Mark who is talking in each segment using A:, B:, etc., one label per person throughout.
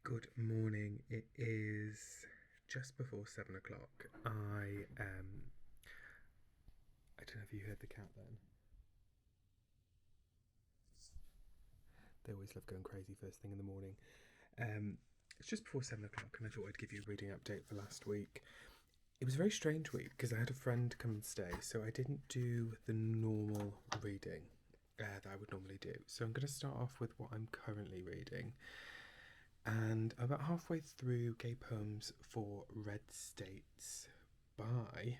A: Good morning. It is just before 7 o'clock. I don't know if you heard the cat then. They always love going crazy first thing in the morning. Um, it's just before 7 o'clock, and I thought I'd give you a reading update for last week. It was a very strange week because I had a friend come and stay, so I didn't do the normal reading that I would normally do. So I'm going to start off with what I'm currently reading. And I'm about halfway through Gay Poems for Red States by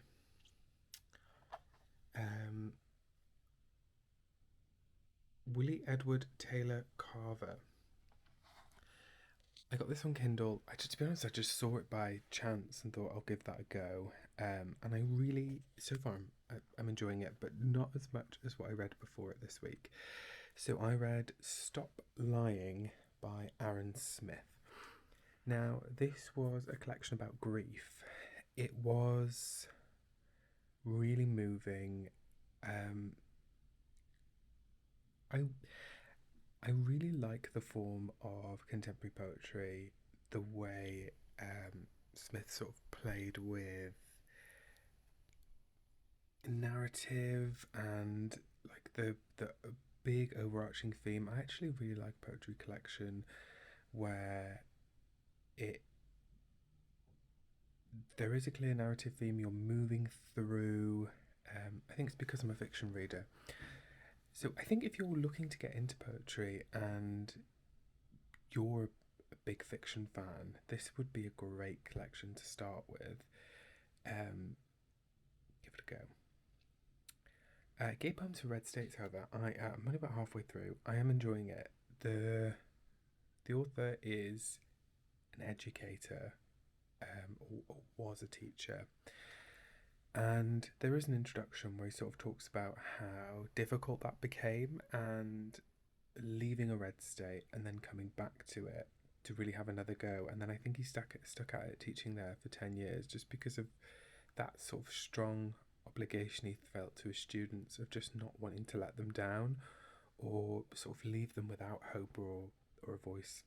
A: um, Willie Edward Taylor Carver. I got this on Kindle. To be honest, I just saw it by chance and thought I'll give that a go. And I really, so far, I'm enjoying it, but not as much as what I read before it this week. So I read Stop Lying by Aaron Smith. Now, this was a collection about grief. It was really moving. I I really like the form of contemporary poetry, the way Smith sort of played with narrative and like the big overarching theme. I actually really like poetry collection where it there is a clear narrative theme you're moving through. I think it's because I'm a fiction reader. So I think if you're looking to get into poetry and you're a big fiction fan, this would be a great collection to start with. Give it a go. Gay Poems for Red States, however, I'm only about halfway through. I am enjoying it. The author is an educator, or was a teacher, and there is an introduction where he sort of talks about how difficult that became and leaving a red state and then coming back to it to really have another go. And then I think he stuck at it teaching there for 10 years just because of that sort of strong obligation he felt to his students of just not wanting to let them down or sort of leave them without hope or a voice,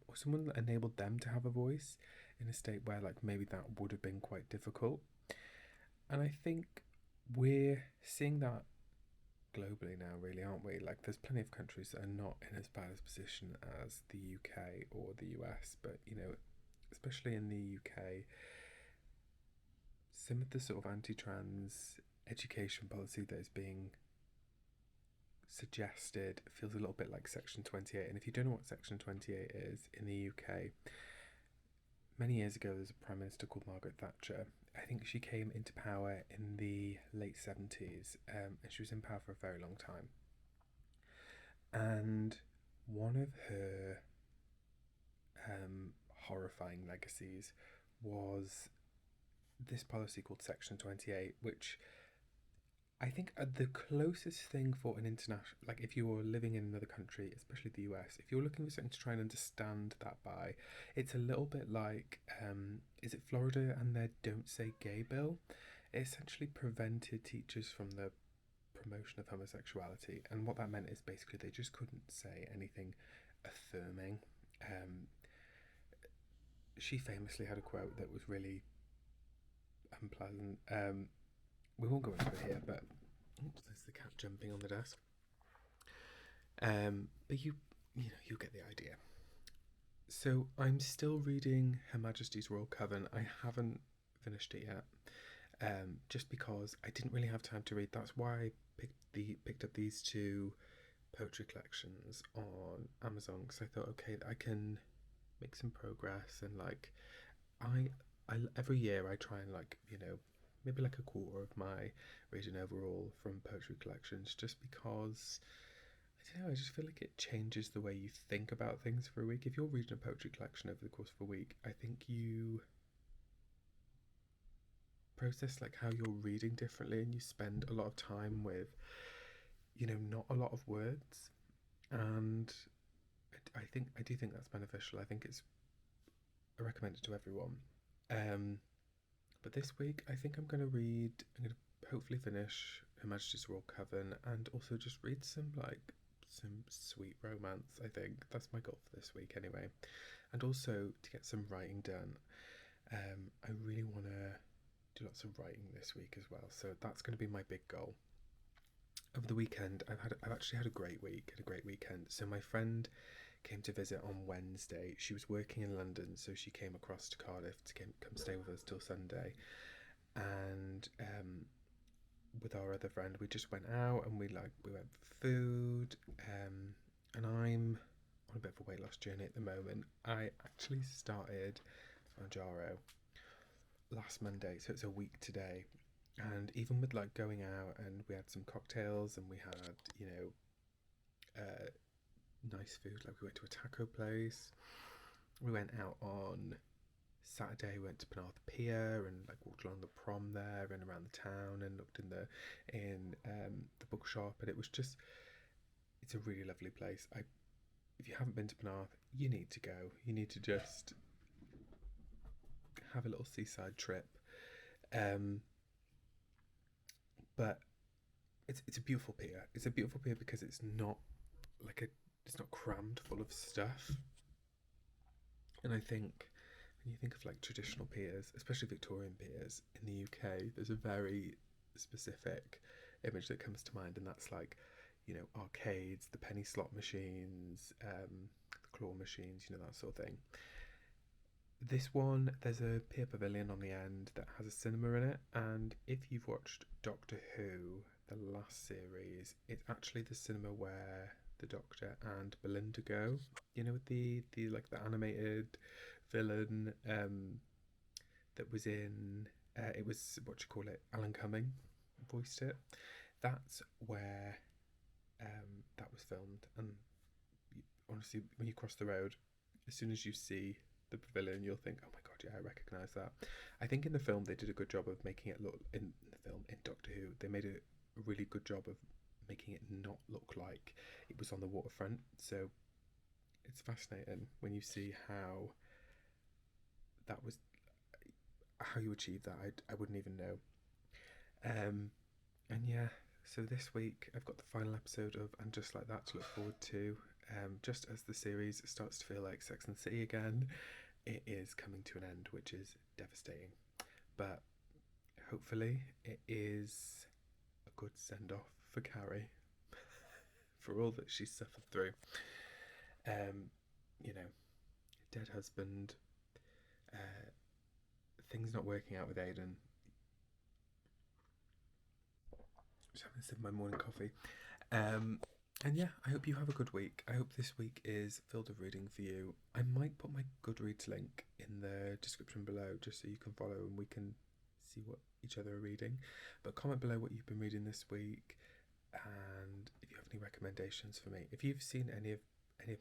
A: or someone that enabled them to have a voice in a state where like maybe that would have been quite difficult. And I think we're seeing that globally now, really, aren't we? Like there's plenty of countries that are not in as bad a position as the UK or the US, but especially in the UK, some of the sort of anti-trans education policy that is being suggested feels a little bit like Section 28. And if you don't know what Section 28 is in the UK, many years ago there's a Prime Minister called Margaret Thatcher. I think she came into power in the late 70s, and she was in power for a very long time. And one of her horrifying legacies was this policy called Section 28, which I think the closest thing for an international, like if you're living in another country, especially the US, if you're looking for something to try and understand that by, it's a little bit like, is it Florida and their Don't Say Gay bill? It essentially prevented teachers from the promotion of homosexuality, and what that meant is basically they just couldn't say anything affirming. Um, she famously had a quote that was really unpleasant. We won't go into it here, but oops, there's the cat jumping on the desk. But you get the idea. So I'm still reading Her Majesty's Royal Coven. I haven't finished it yet, just because I didn't really have time to read. That's why I picked up these two poetry collections on Amazon, because I thought, okay, I can make some progress. And like I every year I try and maybe like a quarter of my reading overall from poetry collections, just because I don't know, I just feel like it changes the way you think about things for a week. If you're reading a poetry collection over the course of a week, I think you process like how you're reading differently, and you spend a lot of time with not a lot of words. And I do think that's beneficial. I recommend it to everyone. But this week, I think I'm going to hopefully finish Her Majesty's Royal Coven, and also just read some like some sweet romance. I think that's my goal for this week anyway, and also to get some writing done. I really want to do lots of writing this week as well, so that's going to be my big goal. Over the weekend, I've actually had a great week, had a great weekend. So my friend came to visit on Wednesday. She was working in London, so she came across to Cardiff to come stay with us till Sunday. And with our other friend, we just went out and we went for food. And I'm on a bit of a weight loss journey at the moment. I actually started Manjaro last Monday, so it's a week today. And even with going out, and we had some cocktails and we had nice food, like we went to a taco place. We went out on Saturday, we went to Penarth Pier and walked along the prom there and around the town and looked in the bookshop, and it's a really lovely place. If you haven't been to Penarth, you need to go. You need to just have a little seaside trip. But it's a beautiful pier. It's a beautiful pier because it's not it's not crammed full of stuff. And I think when you think of traditional piers, especially Victorian piers in the UK, there's a very specific image that comes to mind, and that's arcades, the penny slot machines, the claw machines, that sort of thing. This one, there's a pier pavilion on the end that has a cinema in it, and if you've watched Doctor Who, the last series, it's actually the cinema where the Doctor and Belinda go. With the animated villain that was in it was Alan Cumming voiced it. That's where that was filmed, and honestly, when you cross the road, as soon as you see the pavilion, you'll think, oh my god, yeah, I recognise that. I think in the film they did a good job of making it look, in Doctor Who, they made a really good job of making it not look like it was on the waterfront. So it's fascinating when you see how you achieved that. I wouldn't even know. And yeah, so this week I've got the final episode of And Just Like That to look forward to. Just as the series starts to feel like Sex and the City again, it is coming to an end, which is devastating. But hopefully it is a good send-off for Carrie for all that she's suffered through. Dead husband, things not working out with Aidan. Just having a sip of my morning coffee. And yeah, I hope you have a good week. I hope this week is filled with reading for you. I might put my Goodreads link in the description below just so you can follow and we can see what each other are reading. But comment below what you've been reading this week, and if you have any recommendations for me. If you've seen any of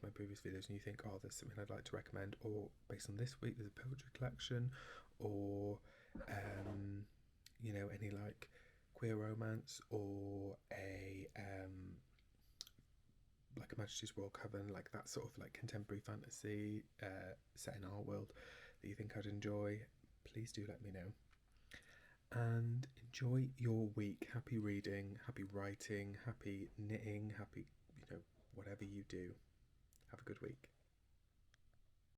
A: my previous videos and you think, oh, there's something I'd like to recommend, or based on this week there's a poetry collection, or any queer romance, or a Majesty's Royal Coven, that sort of contemporary fantasy set in our world that you think I'd enjoy, please do let me know. And enjoy your week. Happy reading, happy writing, happy knitting, happy whatever you do. Have a good week.